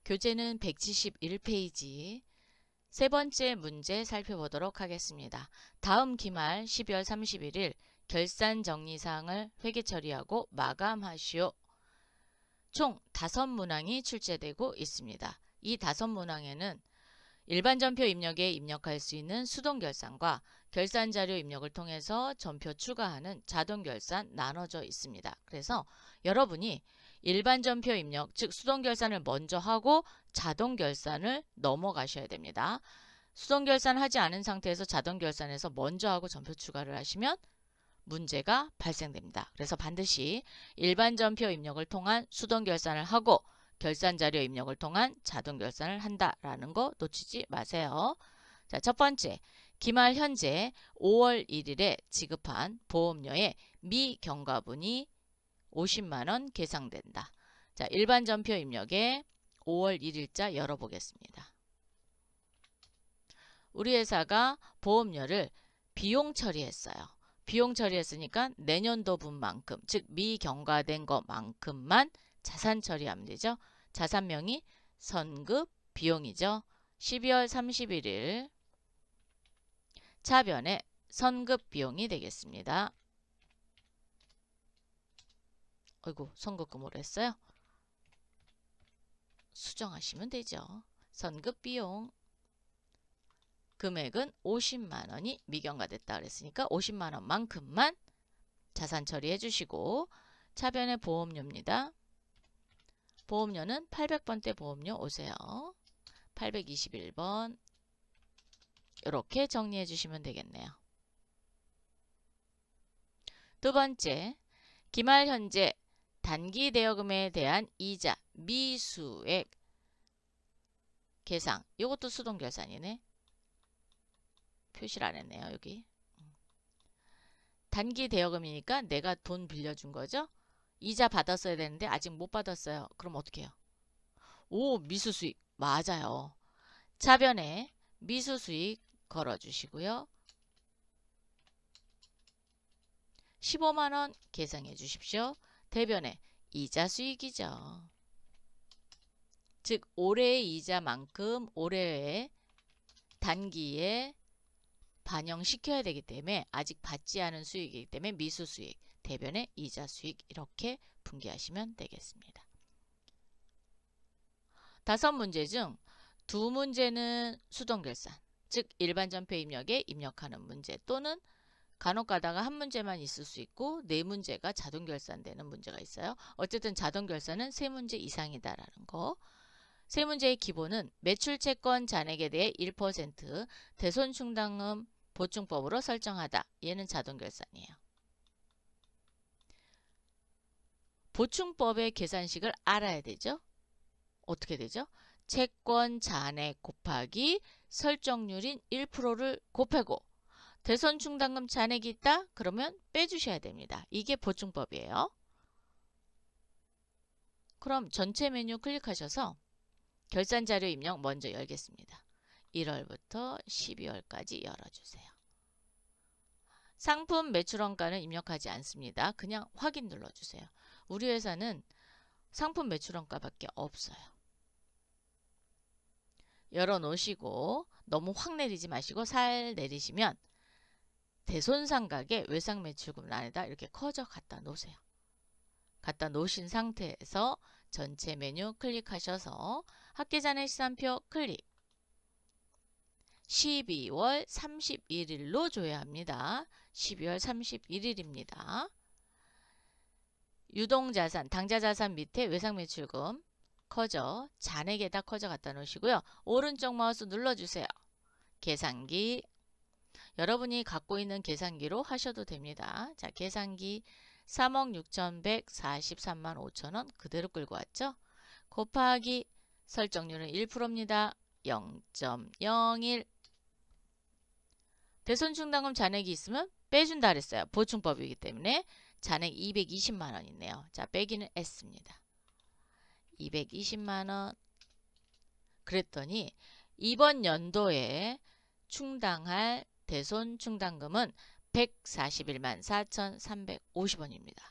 교재는 171페이지. 세 번째 문제 살펴보도록 하겠습니다. 다음 기말 12월 31일 결산 정리사항을 회계 처리하고 마감하시오. 총 5문항이 출제되고 있습니다. 이 5문항에는 일반 전표 입력에 입력할 수 있는 수동 결산과 결산 자료 입력을 통해서 전표 추가하는 자동 결산 나눠져 있습니다. 그래서 여러분이 일반 전표 입력, 즉 수동 결산을 먼저 하고 자동 결산을 넘어가셔야 됩니다. 수동 결산하지 않은 상태에서 자동 결산에서 먼저 하고 전표 추가를 하시면 문제가 발생됩니다. 그래서 반드시 일반 전표 입력을 통한 수동 결산을 하고 결산 자료 입력을 통한 자동 결산을 한다라는 거 놓치지 마세요. 자, 첫 번째, 기말 현재 5월 1일에 지급한 보험료의 미경과분이 50만원 계상된다. 자, 일반 전표 입력에 5월 1일자 열어보겠습니다. 우리 회사가 보험료를 비용 처리했어요. 비용 처리했으니까 내년도분만큼, 즉 미경과된 것만큼만 자산 처리하면 되죠. 자산명이 선급 비용이죠. 12월 31일 차변에 선급 비용이 되겠습니다. 어이구, 선급금으로 했어요. 수정하시면 되죠. 선급 비용. 금액은 50만원이 미경과됐다 그랬으니까 50만원만큼만 자산 처리해 주시고, 차변의 보험료입니다. 보험료는 800번대 보험료 오세요. 821번 이렇게 정리해 주시면 되겠네요. 두 번째, 기말 현재 단기 대여금에 대한 이자 미수액 계상. 이것도 수동 결산이네. 표시를 안 했네요. 여기. 단기 대여금이니까 내가 돈 빌려준 거죠. 이자 받았어야 되는데 아직 못 받았어요. 그럼 어떻게 해요? 오, 미수수익. 맞아요. 차변에 미수수익 걸어주시고요. 15만원 계상해 주십시오. 대변에 이자 수익이죠. 즉 올해의 이자만큼 올해의 단기에 반영시켜야 되기 때문에 아직 받지 않은 수익이기 때문에 미수수익, 대변에 이자 수익 이렇게 분기하시면 되겠습니다. 5문제 중 2문제는 수동결산, 즉 일반 전표 입력에 입력하는 문제 또는 간혹 가다가 한 문제만 있을 수 있고 4문제가 자동 결산되는 문제가 있어요. 어쨌든 자동 결산은 3문제 이상이다라는 거. 3문제의 기본은 매출채권 잔액에 대해 1% 대손충당금 보충법으로 설정하다. 얘는 자동 결산이에요. 보충법의 계산식을 알아야 되죠. 어떻게 되죠? 채권 잔액 곱하기 설정률인 1%를 곱하고 대손충당금 잔액이 있다? 그러면 빼주셔야 됩니다. 이게 보충법이에요. 그럼 전체 메뉴 클릭하셔서 결산자료 입력 먼저 열겠습니다. 1월부터 12월까지 열어주세요. 상품 매출원가는 입력하지 않습니다. 그냥 확인 눌러주세요. 우리 회사는 상품 매출원가밖에 없어요. 열어놓으시고 너무 확 내리지 마시고 살 내리시면 대손상각의 외상매출금란에다 이렇게 커져 갖다 놓으세요. 갖다 놓으신 상태에서 전체 메뉴 클릭하셔서 합계잔액 시산표 클릭. 12월 31일로 줘야 합니다. 12월 31일입니다. 유동자산, 당자자산 밑에 외상매출금 커져, 잔액에다 커져 갖다 놓으시고요. 오른쪽 마우스 눌러주세요. 계산기. 여러분이 갖고 있는 계산기로 하셔도 됩니다. 자, 계산기 3억 6,143만 5천원 그대로 끌고 왔죠. 곱하기 설정률은 1%입니다. 0.01. 대손충당금 잔액이 있으면 빼준다 그랬어요. 보충법이기 때문에 잔액 220만원 있네요. 자, 빼기는 S입니다. 220만원. 그랬더니 이번 연도에 충당할 대손충당금은 141만 4,350원입니다.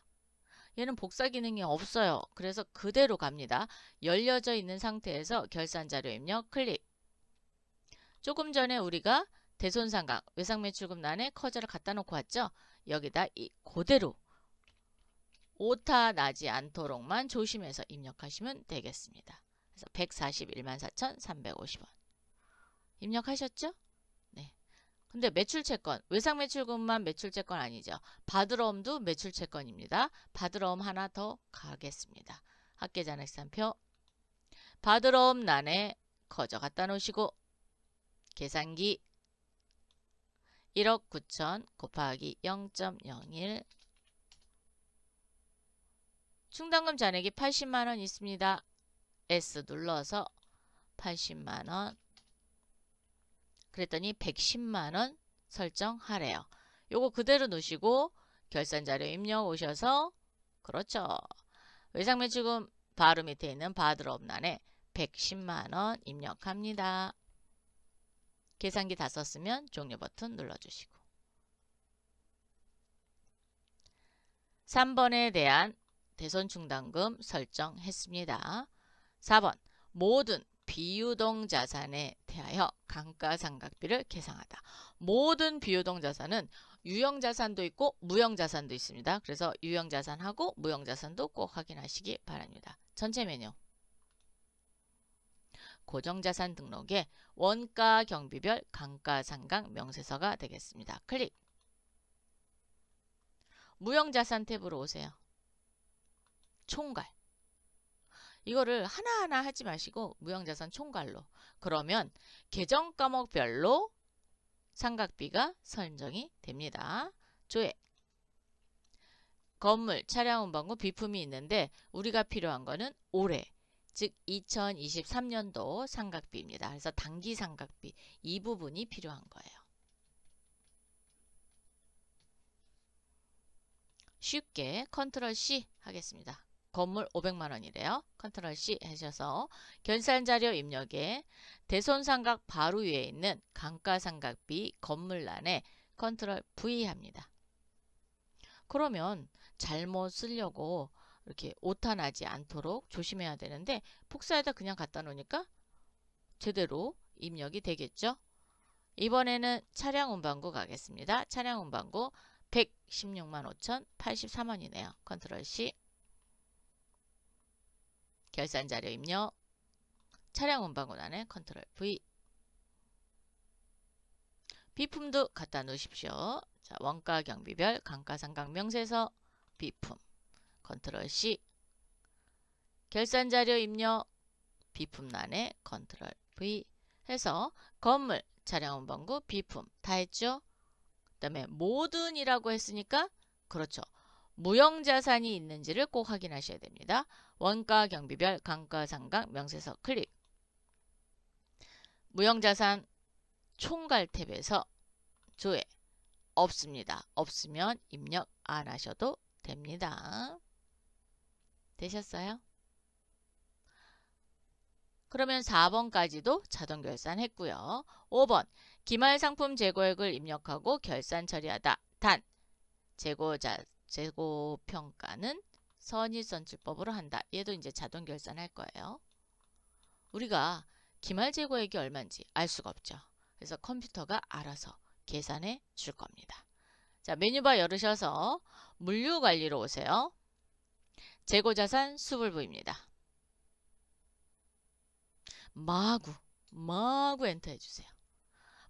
얘는 복사 기능이 없어요. 그래서 그대로 갑니다. 열려져 있는 상태에서 결산자료 입력 클릭. 조금 전에 우리가 대손상각 외상매출금란에 커저를 갖다 놓고 왔죠. 여기다 그대로 오타 나지 않도록만 조심해서 입력하시면 되겠습니다. 그래서 141만 4,350원 입력하셨죠? 네. 근데 매출채권, 외상매출금만 매출채권 아니죠. 받으러옴도 매출채권입니다. 받으러옴 하나 더 가겠습니다. 합계잔액산표 받으러옴 란에 커저 갖다 놓으시고 계산기 1억 9천 곱하기 0.01 충당금 잔액이 80만원 있습니다. S 눌러서 80만원 그랬더니 110만원 설정하래요. 요거 그대로 놓으시고 결산자료 입력 오셔서 그렇죠. 외상매출금 바로 밑에 있는 받으러옴 란에 110만원 입력합니다. 계산기 다 썼으면 종료 버튼 눌러주시고 3번에 대한 대손충당금 설정했습니다. 4번 모든 비유동 자산에 대하여 감가상각비를 계상하다. 모든 비유동 자산은 유형자산도 있고 무형자산도 있습니다. 그래서 유형자산하고 무형자산도 꼭 확인하시기 바랍니다. 전체 메뉴 고정자산 등록에 원가 경비별 감가상각 명세서가 되겠습니다. 클릭. 무형자산 탭으로 오세요. 총괄. 이거를 하나하나 하지 마시고 무형자산 총괄로. 그러면 계정 과목별로 상각비가 선정이 됩니다. 조회. 건물, 차량 운반구, 비품이 있는데 우리가 필요한 거는 올해. 즉 2023년도 상각비입니다. 그래서 단기 상각비 이 부분이 필요한 거예요. 쉽게 컨트롤 C 하겠습니다. 건물 500만원이래요. 컨트롤 C 하셔서 결산자료 입력에 대손상각 바로 위에 있는 감가상각비 건물란에 컨트롤 V 합니다. 그러면 잘못 쓰려고 이렇게 오타 나지 않도록 조심해야 되는데 복사에다 그냥 갖다 놓으니까 제대로 입력이 되겠죠. 이번에는 차량 운반구 가겠습니다. 차량 운반구 116만 5,083원이네요. 컨트롤 C 결산자료 입력 차량 운반구 안에 컨트롤 V 비품도 갖다 놓으십시오. 자, 원가 경비별 감가상각 명세서 비품 컨트롤 C 결산자료 입력 비품란에 컨트롤 V 해서 건물, 차량 운반구, 비품 다 했죠? 그 다음에 모든이라고 했으니까 그렇죠. 무형자산이 있는지를 꼭 확인하셔야 됩니다. 원가 경비별 감가상각 명세서 클릭 무형자산 총괄 탭에서 조회 없습니다. 없으면 입력 안 하셔도 됩니다. 되셨어요? 그러면 4번까지도 자동 결산했고요. 5번 기말 상품 재고액을 입력하고 결산 처리하다. 단 재고 평가는 선의선출법으로 한다. 얘도 이제 자동 결산할 거예요. 우리가 기말 재고액이 얼마인지 알 수가 없죠. 그래서 컴퓨터가 알아서 계산해 줄 겁니다. 자, 메뉴바 열으셔서 물류관리로 오세요. 재고자산 수불부입니다. 마구 엔터 해주세요.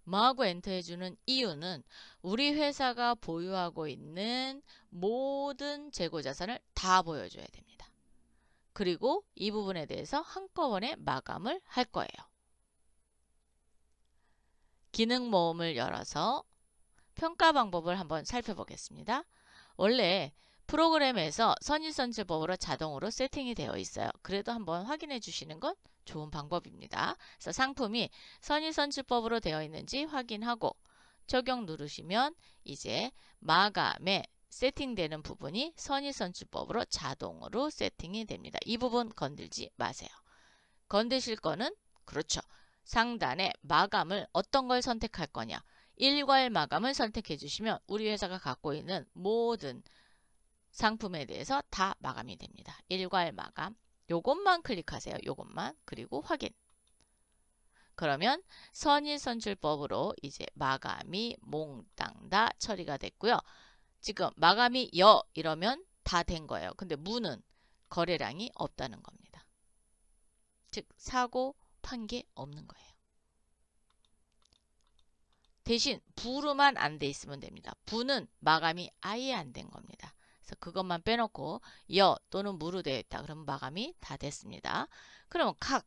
마구 엔터 해주는 이유는 우리 회사가 보유하고 있는 모든 재고자산을 다 보여줘야 됩니다. 그리고 이 부분에 대해서 한꺼번에 마감을 할 거예요. 기능 모음을 열어서 평가 방법을 한번 살펴보겠습니다. 원래 프로그램에서 선의선출법으로 자동으로 세팅이 되어 있어요. 그래도 한번 확인해 주시는 건 좋은 방법입니다. 그래서 상품이 선의선출법으로 되어 있는지 확인하고 적용 누르시면 이제 마감에 세팅되는 부분이 선의선출법으로 자동으로 세팅이 됩니다. 이 부분 건들지 마세요. 건드실 거는 그렇죠. 상단에 마감을 어떤 걸 선택할 거냐. 일괄 마감을 선택해 주시면 우리 회사가 갖고 있는 모든 상품에 대해서 다 마감이 됩니다. 일괄 마감. 요것만 클릭하세요. 요것만. 그리고 확인. 그러면 선의선출법으로 이제 마감이 몽땅 다 처리가 됐고요. 지금 마감이 여 이러면 다 된 거예요. 근데 무는 거래량이 없다는 겁니다. 즉 사고 판 게 없는 거예요. 대신 부로만 안 돼 있으면 됩니다. 부는 마감이 아예 안 된 겁니다. 그래서 그것만 빼놓고 여 또는 무로 되어 있다. 그러면 마감이 다 됐습니다. 그러면 각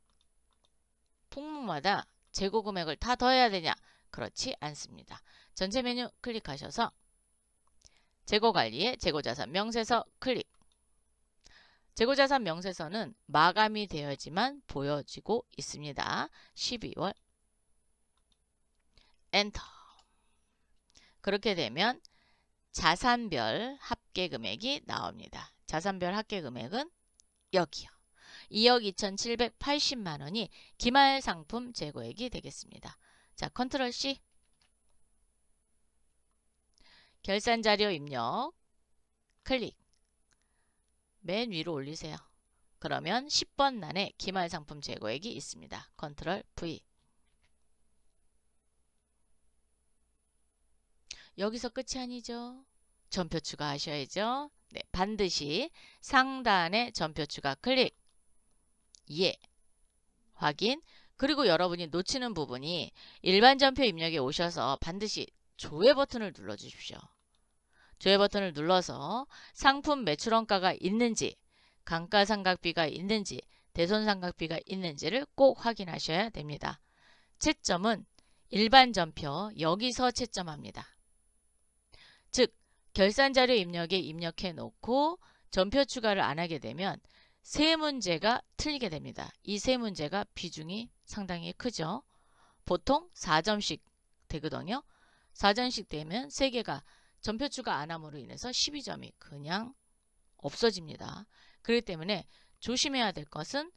품목마다 재고 금액을 다 더해야 되냐? 그렇지 않습니다. 전체 메뉴 클릭하셔서 재고관리에 재고자산 명세서 클릭. 재고자산 명세서는 마감이 되어야지만 보여지고 있습니다. 12월 엔터. 그렇게 되면 자산별 합계 금액이 나옵니다. 자산별 합계 금액은 여기요. 2억 2,780만 원이 기말 상품 재고액이 되겠습니다. 자, 컨트롤 C. 결산 자료 입력 클릭. 맨 위로 올리세요. 그러면 10번 난에 기말 상품 재고액이 있습니다. 컨트롤 V. 여기서 끝이 아니죠. 전표 추가하셔야죠. 네, 반드시 상단에 전표 추가 클릭. 예. 확인. 그리고 여러분이 놓치는 부분이 일반 전표 입력에 오셔서 반드시 조회 버튼을 눌러 주십시오. 조회 버튼을 눌러서 상품 매출원가가 있는지, 감가상각비가 있는지, 대손상각비가 있는지를 꼭 확인하셔야 됩니다. 채점은 일반 전표 여기서 채점합니다. 즉 결산자료 입력에 입력해 놓고 전표 추가를 안 하게 되면 세 문제가 틀리게 됩니다. 이 세 문제가 비중이 상당히 크죠. 보통 4점씩 되거든요. 4점씩 되면 3개가 전표 추가 안 함으로 인해서 12점이 그냥 없어집니다. 그렇기 때문에 조심해야 될 것은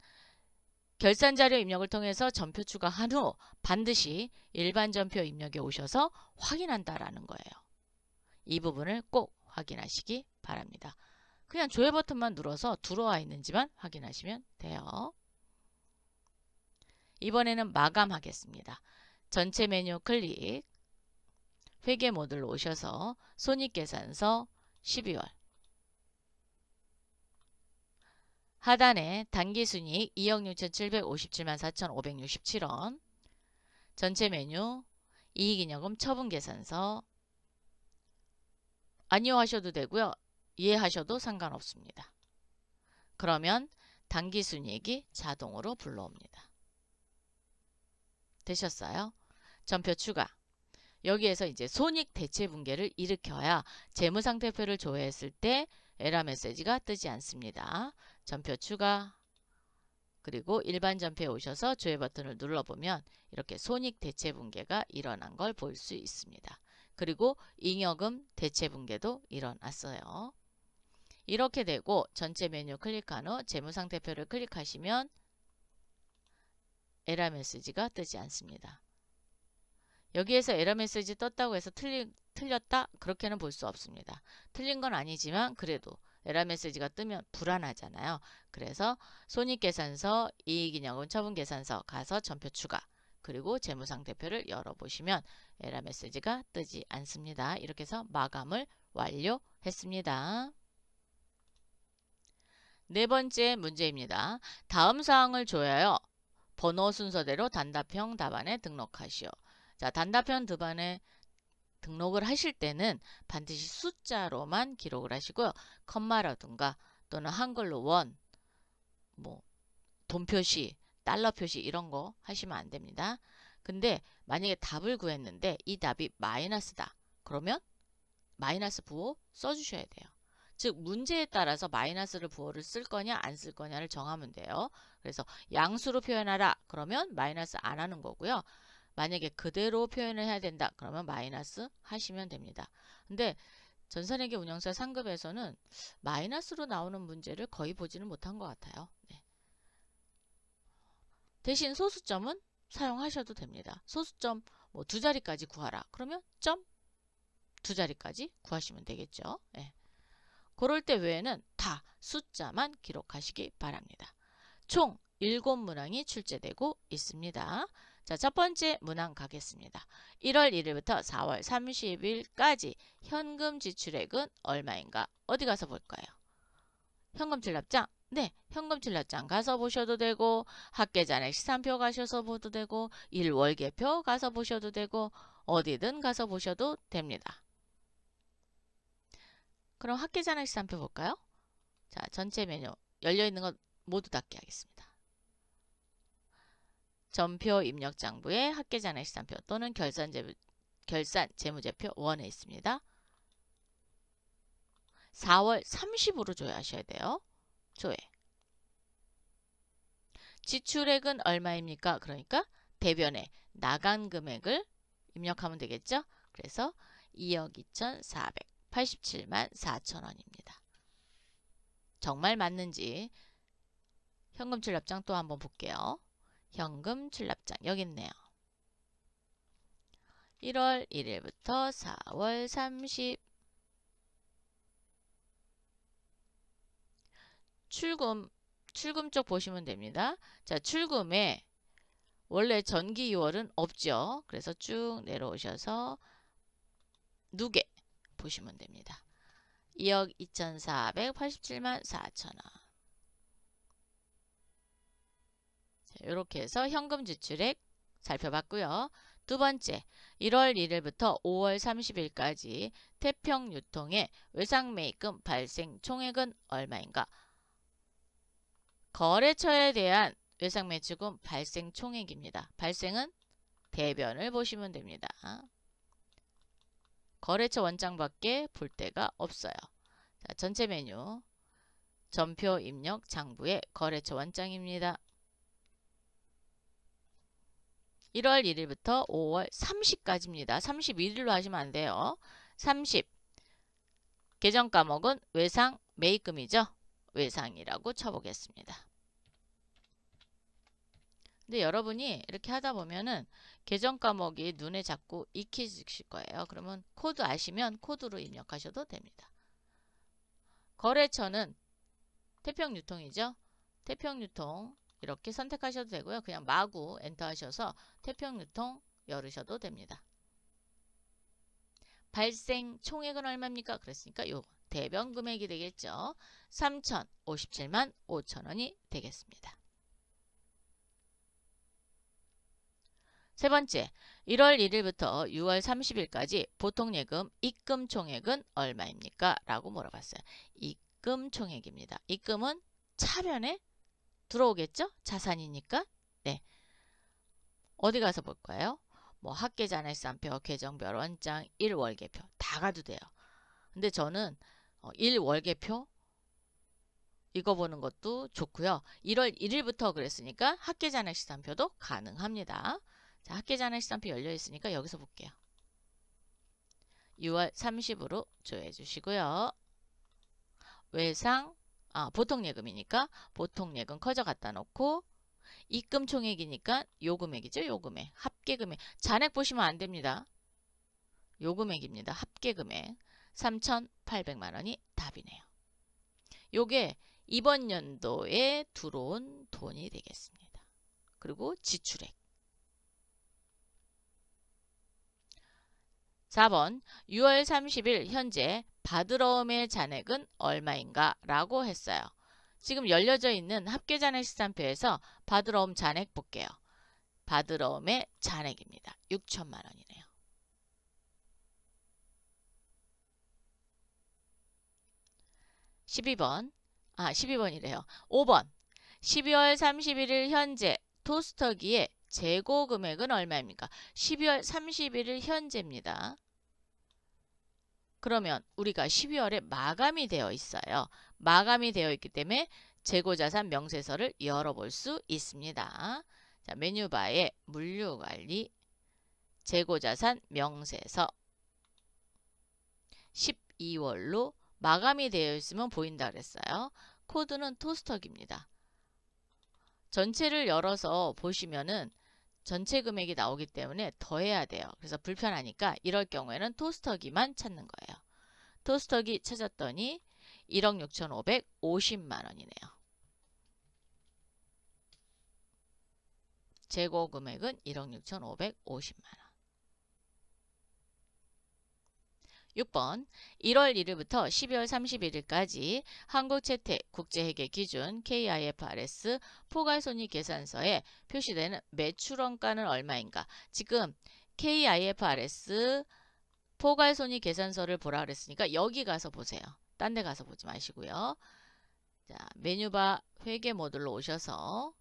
결산자료 입력을 통해서 전표 추가한 후 반드시 일반 전표 입력에 오셔서 확인한다라는 거예요. 이 부분을 꼭 확인하시기 바랍니다. 그냥 조회 버튼만 눌러서 들어와 있는지만 확인하시면 돼요. 이번에는 마감하겠습니다. 전체 메뉴 클릭. 회계 모듈로 오셔서 손익계산서 12월. 하단에 단기순이익 2억 6,757만 4,567원. 전체 메뉴 이익잉여금 처분계산서. 아니요 하셔도 되고요. 이해하셔도 상관없습니다. 그러면 단기순이익이 자동으로 불러옵니다. 되셨어요? 전표 추가. 여기에서 이제 손익 대체 붕괴를 일으켜야 재무상태표를 조회했을 때 에러 메시지가 뜨지 않습니다. 전표 추가. 그리고 일반 전표에 오셔서 조회 버튼을 눌러보면 이렇게 손익 대체 붕괴가 일어난 걸 볼 수 있습니다. 그리고 잉여금 대체 붕괴도 일어났어요. 이렇게 되고 전체 메뉴 클릭한 후 재무상태표를 클릭하시면 에러 메시지가 뜨지 않습니다. 여기에서 에러 메시지 떴다고 해서 틀렸다? 그렇게는 볼 수 없습니다. 틀린 건 아니지만 그래도 에러 메시지가 뜨면 불안하잖아요. 그래서 손익계산서, 이익잉여금 처분계산서 가서 전표 추가, 그리고 재무상태표를 열어보시면 에러 메시지가 뜨지 않습니다. 이렇게 해서 마감을 완료했습니다. 네 번째 문제입니다. 다음 사항을 조회하여 번호 순서대로 단답형 답안에 등록하시오. 자, 단답형 답안에 등록을 하실 때는 반드시 숫자로만 기록을 하시고요. 컴마라든가 또는 한글로 원, 돈 표시, 달러 표시 이런 거 하시면 안 됩니다. 근데 만약에 답을 구했는데 이 답이 마이너스다. 그러면 마이너스 부호 써주셔야 돼요. 즉 문제에 따라서 마이너스를 부호를 쓸 거냐 안 쓸 거냐를 정하면 돼요. 그래서 양수로 표현하라. 그러면 마이너스 안 하는 거고요. 만약에 그대로 표현을 해야 된다. 그러면 마이너스 하시면 됩니다. 근데 전산회계 운영사 상급에서는 마이너스로 나오는 문제를 거의 보지는 못한 것 같아요. 네. 대신 소수점은 사용하셔도 됩니다. 소수점 뭐 2자리까지 구하라. 그러면 점 2자리까지 구하시면 되겠죠. 네. 그럴 때 외에는 다 숫자만 기록하시기 바랍니다. 총 7문항이 출제되고 있습니다. 자, 첫 번째 문항 가겠습니다. 1월 1일부터 4월 30일까지 현금 지출액은 얼마인가? 어디 가서 볼까요? 현금 출납장? 네, 현금 출납장 가서 보셔도 되고, 학계잔액 시산표 가셔서 보도 되고, 일월계표 가서 보셔도 되고, 어디든 가서 보셔도 됩니다. 그럼 학계잔액 시산표 볼까요? 자, 전체 메뉴 열려있는 것 모두 닫게 하겠습니다. 전표 입력장부에 학계잔액 시산표 또는 결산 재무제표 원에 있습니다. 4월 30으로 조회하셔야 돼요. 조회. 지출액은 얼마입니까? 그러니까 대변에 나간 금액을 입력하면 되겠죠? 그래서 2억 2,487만 4천원입니다. 정말 맞는지 현금 출납장 또 한번 볼게요. 현금 출납장 여기 있네요. 1월 1일부터 4월 30 출금 쪽 보시면 됩니다. 자, 출금에 원래 전기 2월은 없죠. 그래서 쭉 내려오셔서 누계 보시면 됩니다. 2억 2,487만 4천원. 이렇게 해서 현금 지출액 살펴봤고요. 두 번째, 1월 1일부터 5월 30일까지 태평 유통의 외상매입금 발생 총액은 얼마인가? 거래처에 대한 외상매출금 발생 총액입니다. 발생은 대변을 보시면 됩니다. 거래처 원장밖에 볼 데가 없어요. 자, 전체 메뉴 전표 입력 장부의 거래처 원장입니다. 1월 1일부터 5월 30까지입니다. 31일로 하시면 안 돼요. 30 계정 과목은 외상 매입금이죠. 외상이라고 쳐보겠습니다. 근데 여러분이 이렇게 하다 보면은 계정 과목이 눈에 자꾸 익히실 거예요. 그러면 코드 아시면 코드로 입력하셔도 됩니다. 거래처는 태평유통이죠. 태평유통 이렇게 선택하셔도 되고요. 그냥 마구 엔터 하셔서 태평유통 열으셔도 됩니다. 발생 총액은 얼마입니까? 그랬으니까 요 대변 금액이 되겠죠. 3,057만 5천원이 되겠습니다. 세 번째, 1월 1일부터 6월 30일까지 보통예금 입금 총액은 얼마입니까? 라고 물어봤어요. 입금 총액입니다. 입금은 차변에 들어오겠죠? 자산이니까. 네. 어디 가서 볼까요? 뭐 학계잔액시산표, 계정별 원장, 일월계표 다 가도 돼요. 근데 저는 일월계표 이거 보는 것도 좋고요. 1월 1일부터 그랬으니까 학계잔액시산표도 가능합니다. 자, 학계잔액시산표 열려 있으니까 여기서 볼게요. 6월 30으로 조회해 주시고요. 외상 보통예금이니까 보통예금 커져 갖다 놓고 입금 총액이니까 요 금액이죠. 요 금액 합계금액 잔액 보시면 안 됩니다. 요 금액입니다. 합계금액 3,800만원이 답이네요. 요게 이번 연도에 들어온 돈이 되겠습니다. 그리고 지출액 4번 6월 30일 현재 받으러옴의 잔액은 얼마인가? 라고 했어요. 지금 열려져 있는 합계잔액시산표에서 받으러옴 잔액 볼게요. 받으러옴의 잔액입니다. 6천만 원이네요. 12번이래요. 5번 12월 31일 현재 토스터기의 재고 금액은 얼마입니까? 12월 31일 현재입니다. 그러면 우리가 12월에 마감이 되어 있어요. 마감이 되어 있기 때문에 재고자산 명세서를 열어볼 수 있습니다. 자, 메뉴바에 물류관리, 재고자산 명세서 12월로 마감이 되어 있으면 보인다 그랬어요. 코드는 토스터기입니다. 전체를 열어서 보시면은 전체 금액이 나오기 때문에 더해야 돼요. 그래서 불편하니까 이럴 경우에는 토스터기만 찾는 거예요. 토스터기 찾았더니 1억 6,550만 원이네요. 재고 금액은 1억 6,550만 원. 6번 1월 1일부터 12월 31일까지 한국채택 국제회계 기준 KIFRS 포괄손익계산서에 표시되는 매출원가는 얼마인가? 지금 KIFRS 포괄손익계산서를 보라 그랬으니까 여기 가서 보세요. 딴 데 가서 보지 마시고요. 자, 메뉴바 회계 모듈로 오셔서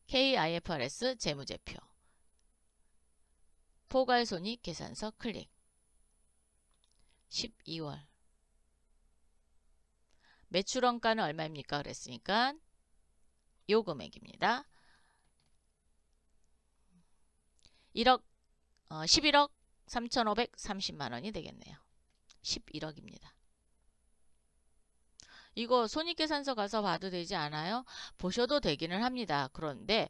KIFRS 재무제표 포괄손익계산서 클릭. 12월 매출원가는 얼마입니까? 그랬으니까 요 금액입니다. 11억 3,530만 원이 되겠네요. 11억입니다. 이거 손익계산서 가서 봐도 되지 않아요? 보셔도 되기는 합니다. 그런데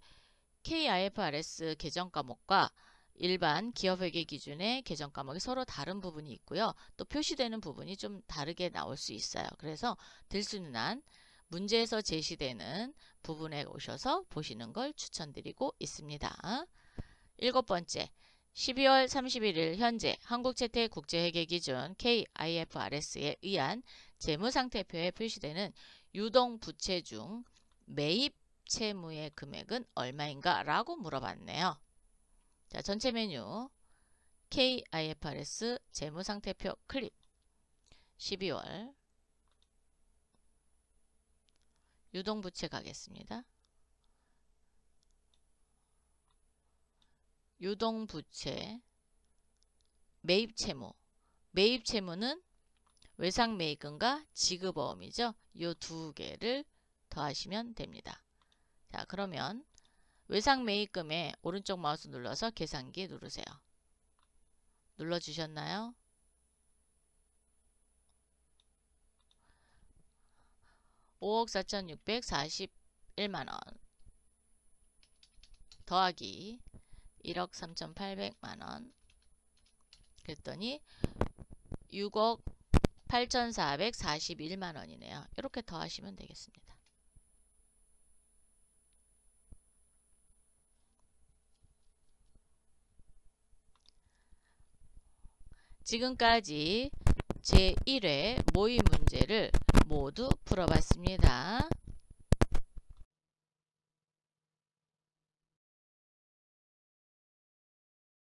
KIFRS 계정 과목과 일반 기업회계 기준의 계정 과목이 서로 다른 부분이 있고요. 또 표시되는 부분이 좀 다르게 나올 수 있어요. 그래서 들수는 한 문제에서 제시되는 부분에 오셔서 보시는 걸 추천드리고 있습니다. 7번째, 12월 31일 현재 한국채택 국제회계 기준 KIFRS에 의한 재무상태표에 표시되는 유동부채 중 매입 채무의 금액은 얼마인가? 라고 물어봤네요. 자, 전체 메뉴 KIFRS 재무상태표 클릭. 12월 유동부채 가겠습니다. 유동부채 매입채무. 매입채무는 외상매입금과 지급어음이죠. 이 두 개를 더하시면 됩니다. 자, 그러면 외상매입금에 오른쪽 마우스 눌러서 계산기 누르세요. 눌러주셨나요? (5억 4,641만 원) 더하기 1억 3,800만 원 그랬더니 6억 8,441만 원이네요. 이렇게 더하시면 되겠습니다. 지금까지 제1회 모의 문제를 모두 풀어봤습니다.